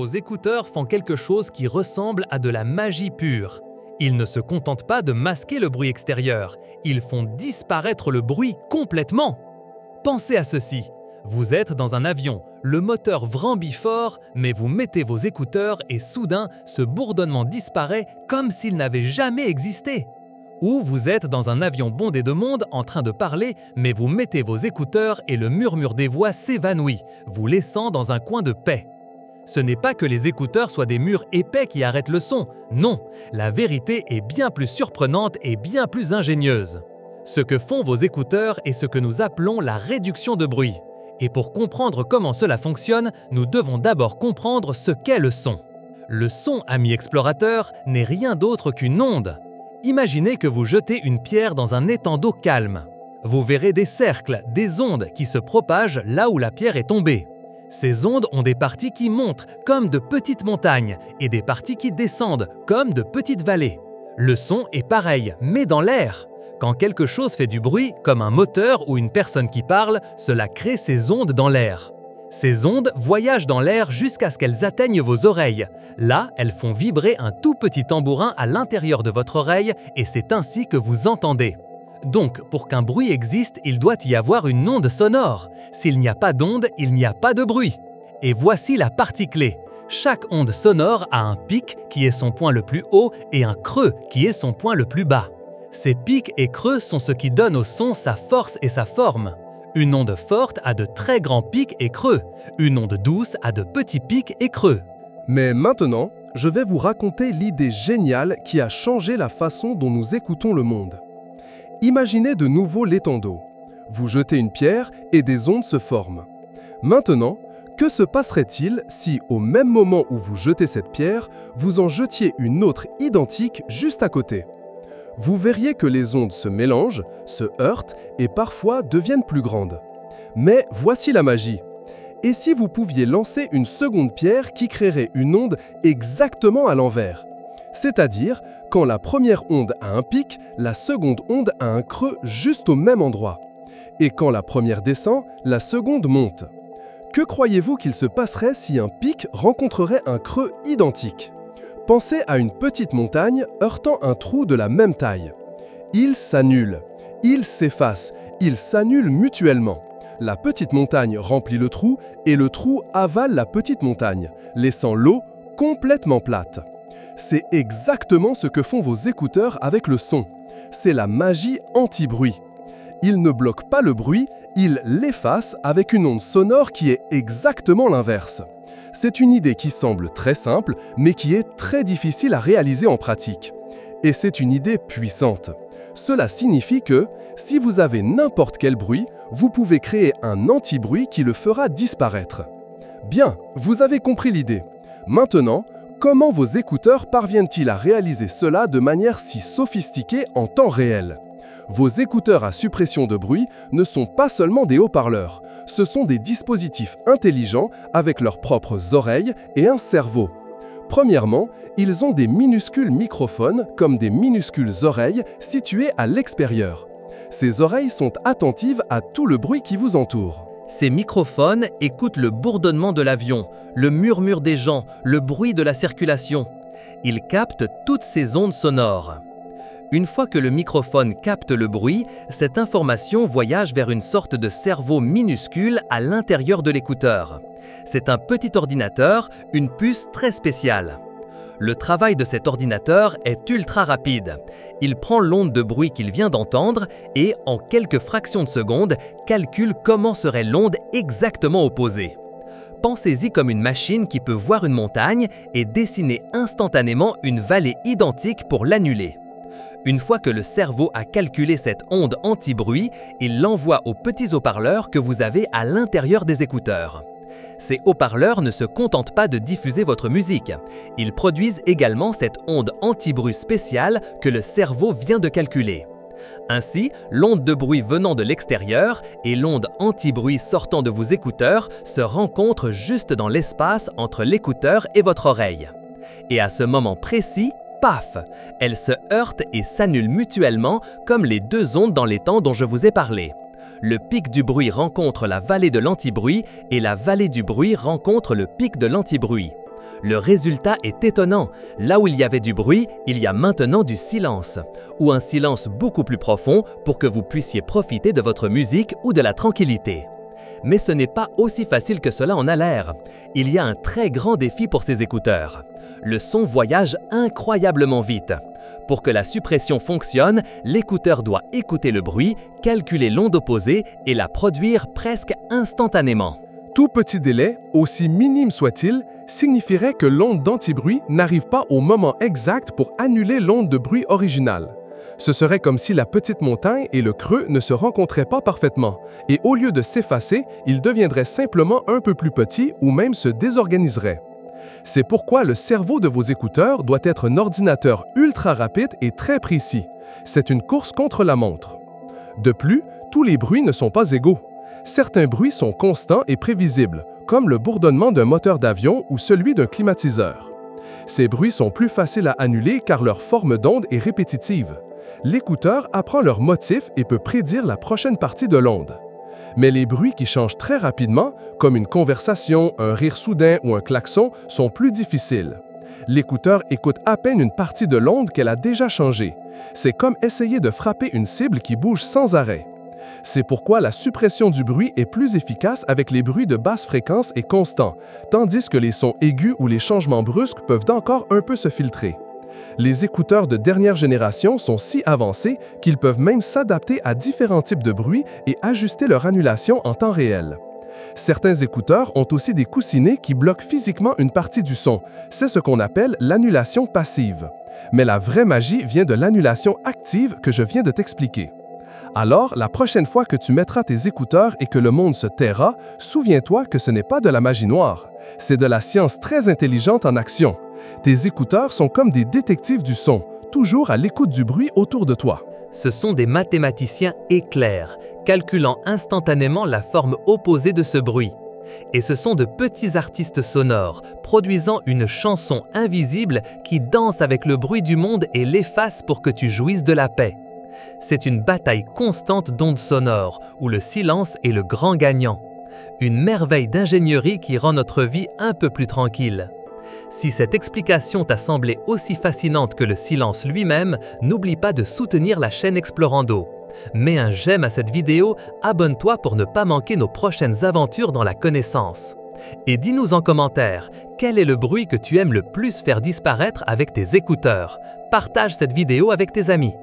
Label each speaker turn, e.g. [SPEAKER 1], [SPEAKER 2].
[SPEAKER 1] Vos écouteurs font quelque chose qui ressemble à de la magie pure. Ils ne se contentent pas de masquer le bruit extérieur, ils font disparaître le bruit complètement. Pensez à ceci. Vous êtes dans un avion, le moteur vrambit fort, mais vous mettez vos écouteurs et soudain, ce bourdonnement disparaît comme s'il n'avait jamais existé. Ou vous êtes dans un avion bondé de monde en train de parler, mais vous mettez vos écouteurs et le murmure des voix s'évanouit, vous laissant dans un coin de paix. Ce n'est pas que les écouteurs soient des murs épais qui arrêtent le son, non, la vérité est bien plus surprenante et bien plus ingénieuse. Ce que font vos écouteurs est ce que nous appelons la réduction de bruit. Et pour comprendre comment cela fonctionne, nous devons d'abord comprendre ce qu'est le son. Le son, amis explorateurs, n'est rien d'autre qu'une onde. Imaginez que vous jetez une pierre dans un étang d'eau calme. Vous verrez des cercles, des ondes qui se propagent là où la pierre est tombée. Ces ondes ont des parties qui montent, comme de petites montagnes, et des parties qui descendent, comme de petites vallées. Le son est pareil, mais dans l'air. Quand quelque chose fait du bruit, comme un moteur ou une personne qui parle, cela crée ces ondes dans l'air. Ces ondes voyagent dans l'air jusqu'à ce qu'elles atteignent vos oreilles. Là, elles font vibrer un tout petit tambourin à l'intérieur de votre oreille et c'est ainsi que vous entendez. Donc, pour qu'un bruit existe, il doit y avoir une onde sonore. S'il n'y a pas d'onde, il n'y a pas de bruit. Et voici la partie clé. Chaque onde sonore a un pic qui est son point le plus haut et un creux qui est son point le plus bas. Ces pics et creux sont ce qui donne au son sa force et sa forme. Une onde forte a de très grands pics et creux. Une onde douce a de petits pics et creux.
[SPEAKER 2] Mais maintenant, je vais vous raconter l'idée géniale qui a changé la façon dont nous écoutons le monde. Imaginez de nouveau l'étang d'eau. Vous jetez une pierre et des ondes se forment. Maintenant, que se passerait-il si, au même moment où vous jetez cette pierre, vous en jetiez une autre identique juste à côté ? Vous verriez que les ondes se mélangent, se heurtent et parfois deviennent plus grandes. Mais voici la magie. Et si vous pouviez lancer une seconde pierre qui créerait une onde exactement à l'envers ? C'est-à-dire, quand la première onde a un pic, la seconde onde a un creux juste au même endroit. Et quand la première descend, la seconde monte. Que croyez-vous qu'il se passerait si un pic rencontrerait un creux identique ? Pensez à une petite montagne heurtant un trou de la même taille. Ils s'annulent, ils s'effacent, ils s'annulent mutuellement. La petite montagne remplit le trou et le trou avale la petite montagne, laissant l'eau complètement plate. C'est exactement ce que font vos écouteurs avec le son. C'est la magie anti-bruit. Ils ne bloquent pas le bruit, ils l'effacent avec une onde sonore qui est exactement l'inverse. C'est une idée qui semble très simple, mais qui est très difficile à réaliser en pratique. Et c'est une idée puissante. Cela signifie que, si vous avez n'importe quel bruit, vous pouvez créer un anti-bruit qui le fera disparaître. Bien, vous avez compris l'idée. Maintenant, comment vos écouteurs parviennent-ils à réaliser cela de manière si sophistiquée en temps réel ? Vos écouteurs à suppression de bruit ne sont pas seulement des haut-parleurs, ce sont des dispositifs intelligents avec leurs propres oreilles et un cerveau. Premièrement, ils ont des minuscules microphones comme des minuscules oreilles situées à l'extérieur. Ces oreilles sont attentives à tout le bruit qui vous entoure.
[SPEAKER 1] Ces microphones écoutent le bourdonnement de l'avion, le murmure des gens, le bruit de la circulation. Ils captent toutes ces ondes sonores. Une fois que le microphone capte le bruit, cette information voyage vers une sorte de cerveau minuscule à l'intérieur de l'écouteur. C'est un petit ordinateur, une puce très spéciale. Le travail de cet ordinateur est ultra rapide. Il prend l'onde de bruit qu'il vient d'entendre et, en quelques fractions de secondes, calcule comment serait l'onde exactement opposée. Pensez-y comme une machine qui peut voir une montagne et dessiner instantanément une vallée identique pour l'annuler. Une fois que le cerveau a calculé cette onde anti-bruit, il l'envoie aux petits haut-parleurs que vous avez à l'intérieur des écouteurs. Ces haut-parleurs ne se contentent pas de diffuser votre musique. Ils produisent également cette onde anti-bruit spéciale que le cerveau vient de calculer. Ainsi, l'onde de bruit venant de l'extérieur et l'onde anti-bruit sortant de vos écouteurs se rencontrent juste dans l'espace entre l'écouteur et votre oreille. Et à ce moment précis, paf! Elles se heurtent et s'annulent mutuellement comme les deux ondes dans l'étang dont je vous ai parlé. Le pic du bruit rencontre la vallée de l'antibruit et la vallée du bruit rencontre le pic de l'antibruit.
[SPEAKER 3] Le résultat est étonnant. Là où il y avait du bruit, il y a maintenant du silence. Ou un silence beaucoup plus profond pour que vous puissiez profiter de votre musique ou de la tranquillité. Mais ce n'est pas aussi facile que cela en a l'air. Il y a un très grand défi pour ces écouteurs. Le son voyage incroyablement vite. Pour que la suppression fonctionne, l'écouteur doit écouter le bruit, calculer l'onde opposée et la produire presque instantanément.
[SPEAKER 2] Tout petit délai, aussi minime soit-il, signifierait que l'onde d'antibruit n'arrive pas au moment exact pour annuler l'onde de bruit originale. Ce serait comme si la petite montagne et le creux ne se rencontraient pas parfaitement, et au lieu de s'effacer, ils deviendraient simplement un peu plus petits ou même se désorganiseraient. C'est pourquoi le cerveau de vos écouteurs doit être un ordinateur ultra rapide et très précis. C'est une course contre la montre. De plus, tous les bruits ne sont pas égaux. Certains bruits sont constants et prévisibles, comme le bourdonnement d'un moteur d'avion ou celui d'un climatiseur. Ces bruits sont plus faciles à annuler car leur forme d'onde est répétitive. L'écouteur apprend leur motif et peut prédire la prochaine partie de l'onde. Mais les bruits qui changent très rapidement, comme une conversation, un rire soudain ou un klaxon, sont plus difficiles. L'écouteur écoute à peine une partie de l'onde qu'elle a déjà changée. C'est comme essayer de frapper une cible qui bouge sans arrêt. C'est pourquoi la suppression du bruit est plus efficace avec les bruits de basse fréquence et constants, tandis que les sons aigus ou les changements brusques peuvent encore un peu se filtrer. Les écouteurs de dernière génération sont si avancés qu'ils peuvent même s'adapter à différents types de bruits et ajuster leur annulation en temps réel. Certains écouteurs ont aussi des coussinets qui bloquent physiquement une partie du son. C'est ce qu'on appelle l'annulation passive. Mais la vraie magie vient de l'annulation active que je viens de t'expliquer. Alors, la prochaine fois que tu mettras tes écouteurs et que le monde se taira, souviens-toi que ce n'est pas de la magie noire. C'est de la science très intelligente en action. Tes écouteurs sont comme des détectives du son, toujours à l'écoute du bruit autour de toi.
[SPEAKER 1] Ce sont des mathématiciens éclairs, calculant instantanément la forme opposée de ce bruit. Et ce sont de petits artistes sonores, produisant une chanson invisible qui danse avec le bruit du monde et l'efface pour que tu jouisses de la paix. C'est une bataille constante d'ondes sonores, où le silence est le grand gagnant. Une merveille d'ingénierie qui rend notre vie un peu plus tranquille. Si cette explication t'a semblé aussi fascinante que le silence lui-même, n'oublie pas de soutenir la chaîne Explorando. Mets un j'aime à cette vidéo, abonne-toi pour ne pas manquer nos prochaines aventures dans la connaissance. Et dis-nous en commentaire, quel est le bruit que tu aimes le plus faire disparaître avec tes écouteurs? Partage cette vidéo avec tes amis.